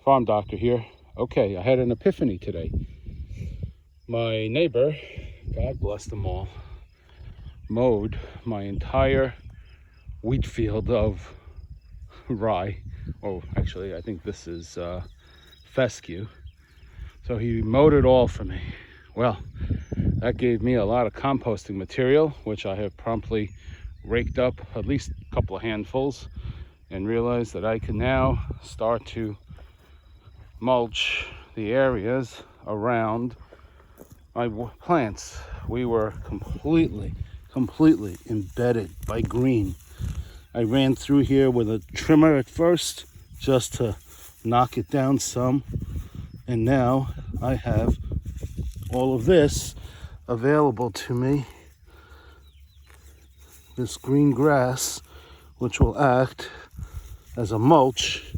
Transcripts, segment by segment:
Farm Doctor here. Okay, I had an epiphany today. My neighbor, God bless them all, mowed my entire wheat field of rye. Oh, actually, I think this is fescue. So he mowed it all for me. Well, that gave me a lot of composting material, which I have promptly raked up at least a couple of handfuls and realized that I can now start to mulch the areas around my plants. We were completely embedded by green. I ran through here with a trimmer at first just to knock it down some, and now I have all of this available to me, this green grass, which will act as a mulch.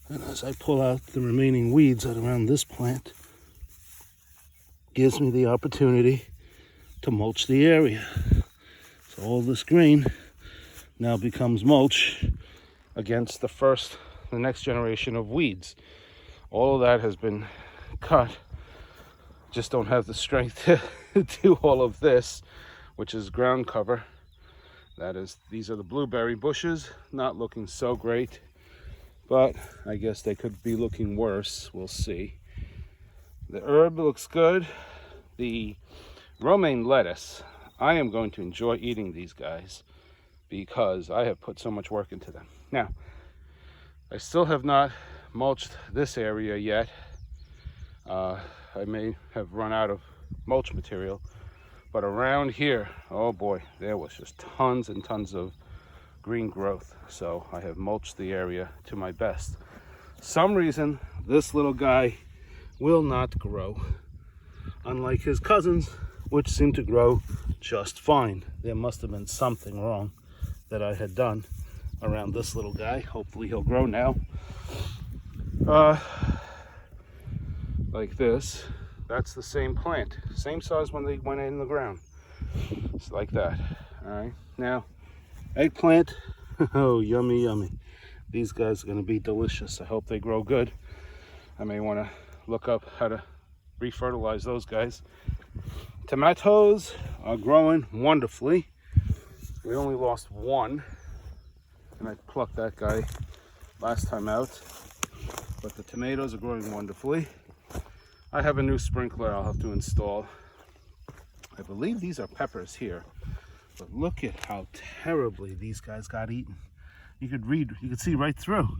And as I pull out the remaining weeds that are around this plant, gives me the opportunity to mulch the area. So all this green now becomes mulch against the next generation of weeds. All of that has been cut. Just don't have the strength to do all of this, which is ground cover. These are the blueberry bushes, not looking so great, but I guess they could be looking worse. We'll see. The herb looks good. The romaine lettuce, I am going to enjoy eating these guys because I have put so much work into them. Now, I still have not mulched this area yet. I may have run out of mulch material, but around here, oh boy, there was just tons and tons of green growth. So I have mulched the area to my best. Some reason this little guy will not grow, unlike his cousins, which seem to grow just fine. There must have been something wrong that I had done around this little guy. Hopefully he'll grow now. Like this. That's the same plant, same size when they went in the ground. It's like that. All right, now eggplant. Oh, yummy, yummy. These guys are going to be delicious. I hope they grow good. I may want to look up how to refertilize those guys. Tomatoes are growing wonderfully. We only lost one, and I plucked that guy last time out. But the tomatoes are growing wonderfully. I have a new sprinkler I'll have to install. I believe these are peppers here, but look at how terribly these guys got eaten. You could see right through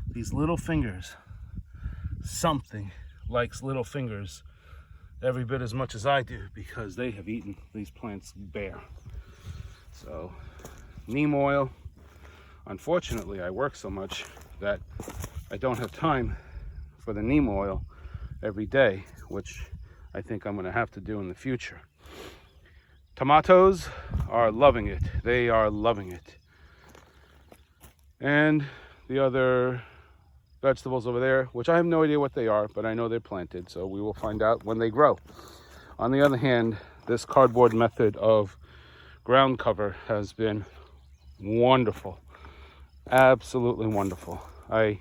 these little fingers. Something likes little fingers every bit as much as I do because they have eaten these plants bare. So, neem oil. Unfortunately, I work so much that I don't have time for the neem oil every day, which I think I'm going to have to do in the future. Tomatoes are loving it. They are loving it. And the other vegetables over there, which I have no idea what they are, but I know they're planted, so we will find out when they grow. On the other hand, this cardboard method of ground cover has been wonderful. Absolutely wonderful. I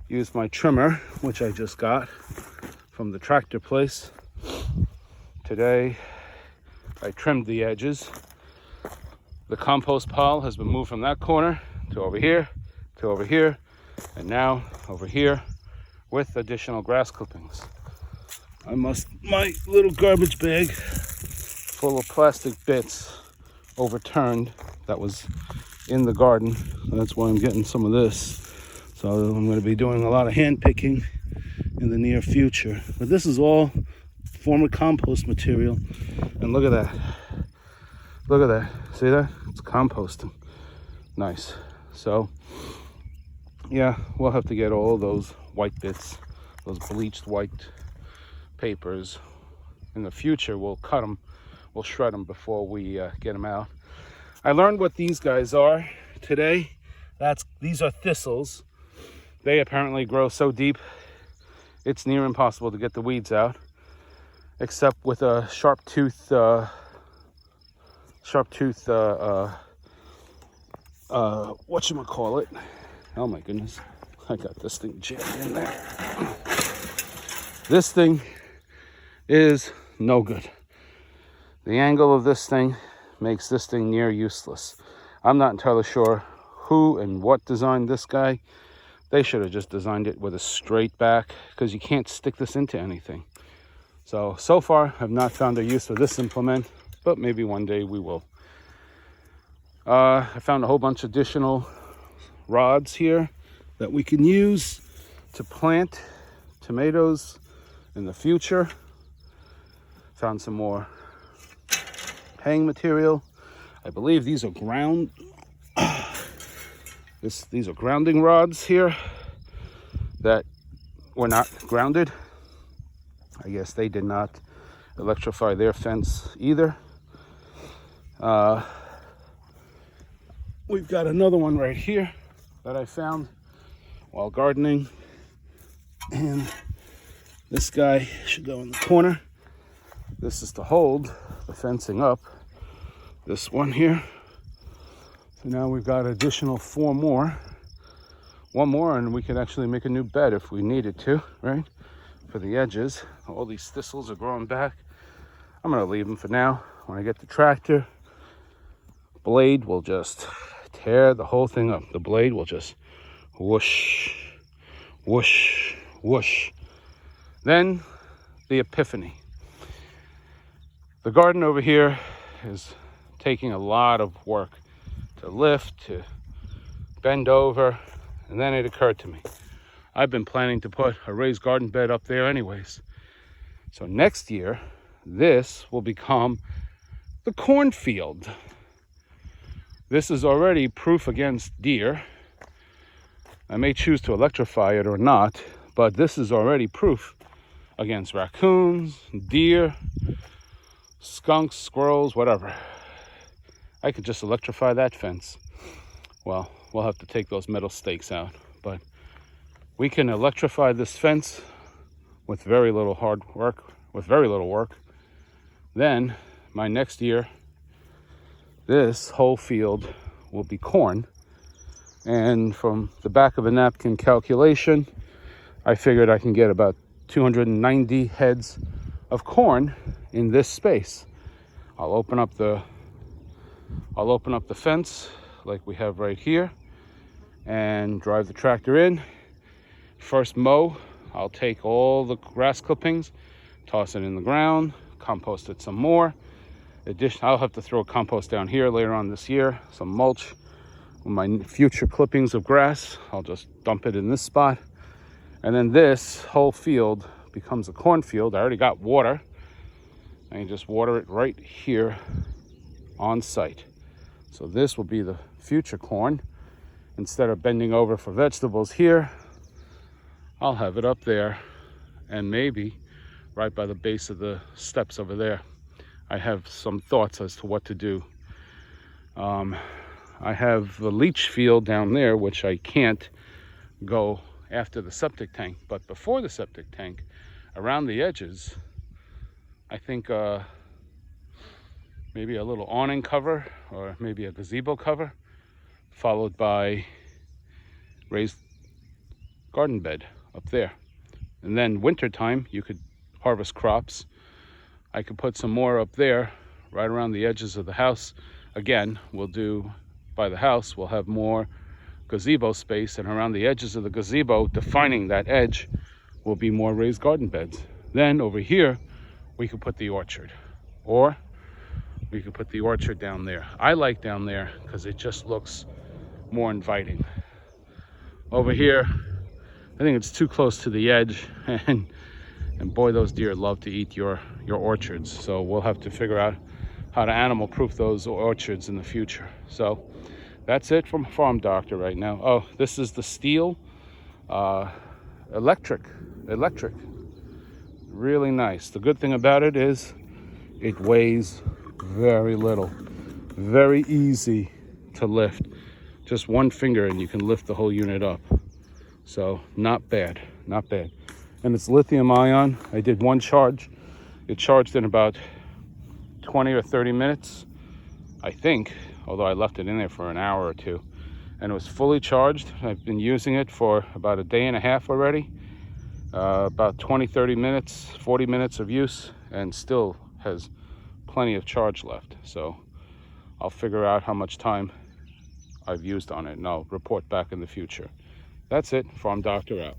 used my trimmer, which I just got from the tractor place. Today, I trimmed the edges. The compost pile has been moved from that corner to over here, and now over here with additional grass clippings. My little garbage bag full of plastic bits overturned that was in the garden. That's why I'm getting some of this. So I'm going to be doing a lot of hand picking in the near future. But this is all former compost material. And look at that. Look at that. See that? It's composting. Nice. So, yeah, we'll have to get all those white bits, those bleached white papers. In the future, we'll cut them. We'll shred them before we get them out. I learned what these guys are today. These are thistles. They apparently grow so deep, it's near impossible to get the weeds out, except with a sharp tooth, whatchamacallit. Oh my goodness. I got this thing jammed in there. This thing is no good. The angle of this thing makes this thing near useless. I'm not entirely sure who and what designed this guy. They should have just designed it with a straight back, because you can't stick this into anything. So far, I've not found a use for this implement, but maybe one day we will. I found a whole bunch of additional rods here that we can use to plant tomatoes in the future. Found some more hang material. I believe these are these are grounding rods here that were not grounded. I guess they did not electrify their fence either. We've got another one right here that I found while gardening, and this guy should go in the corner. This is to hold the fencing up, this one here. So now we've got additional one more, and we could actually make a new bed if we needed to, right? For the edges. All these thistles are growing back. I'm gonna leave them for now. When I get the tractor, blade will just tear the whole thing up. The blade will just whoosh, whoosh, whoosh. Then the epiphany. The garden over here is taking a lot of work to lift, to bend over, and then it occurred to me, I've been planning to put a raised garden bed up there anyways. So next year, this will become the cornfield. This is already proof against deer. I may choose to electrify it or not, but this is already proof against raccoons, deer, skunks, squirrels, whatever. I could just electrify that fence. Well, we'll have to take those metal stakes out, but we can electrify this fence with very little work. Then, my next year, this whole field will be corn. And from the back of a napkin calculation, I figured I can get about 290 heads of corn in this space. I'll open up the fence like we have right here and drive the tractor in. First mow, I'll take all the grass clippings, toss it in the ground, compost it some more. I'll have to throw compost down here later on this year, some mulch. With my future clippings of grass, I'll just dump it in this spot. And then this whole field becomes a cornfield. I already got water. I can just water it right here on site. So this will be the future corn. Instead of bending over for vegetables here, I'll have it up there, and maybe right by the base of the steps over there. I have some thoughts as to what to do. I have the leach field down there, which I can't go after the septic tank, but before the septic tank, around the edges, I think maybe a little awning cover or maybe a gazebo cover, followed by raised garden bed up there. And then wintertime, you could harvest crops. I could put some more up there right around the edges of the house. Again, we'll do by the house, we'll have more gazebo space, and around the edges of the gazebo, defining that edge, will be more raised garden beds. Then over here, we could put the orchard, or we could put the orchard down there. I like down there because it just looks more inviting. Over here, I think it's too close to the edge, and boy, those deer love to eat your orchards. So we'll have to figure out how to animal proof those orchards in the future. So that's it from Farm Doctor right now. Oh, this is the stihl electric. Really nice. The good thing about it is it weighs very little. Very easy to lift. Just one finger and you can lift the whole unit up. So not bad. And it's lithium ion. I did one charge. It charged in about 20 or 30 minutes, I think, although I left it in there for an hour or two. and it was fully charged. I've been using it for about a day and a half already, about 20-30 minutes, 40 minutes of use, and still has plenty of charge left. So I'll figure out how much time I've used on it, and I'll report back in the future. That's it. Farm Doctor out.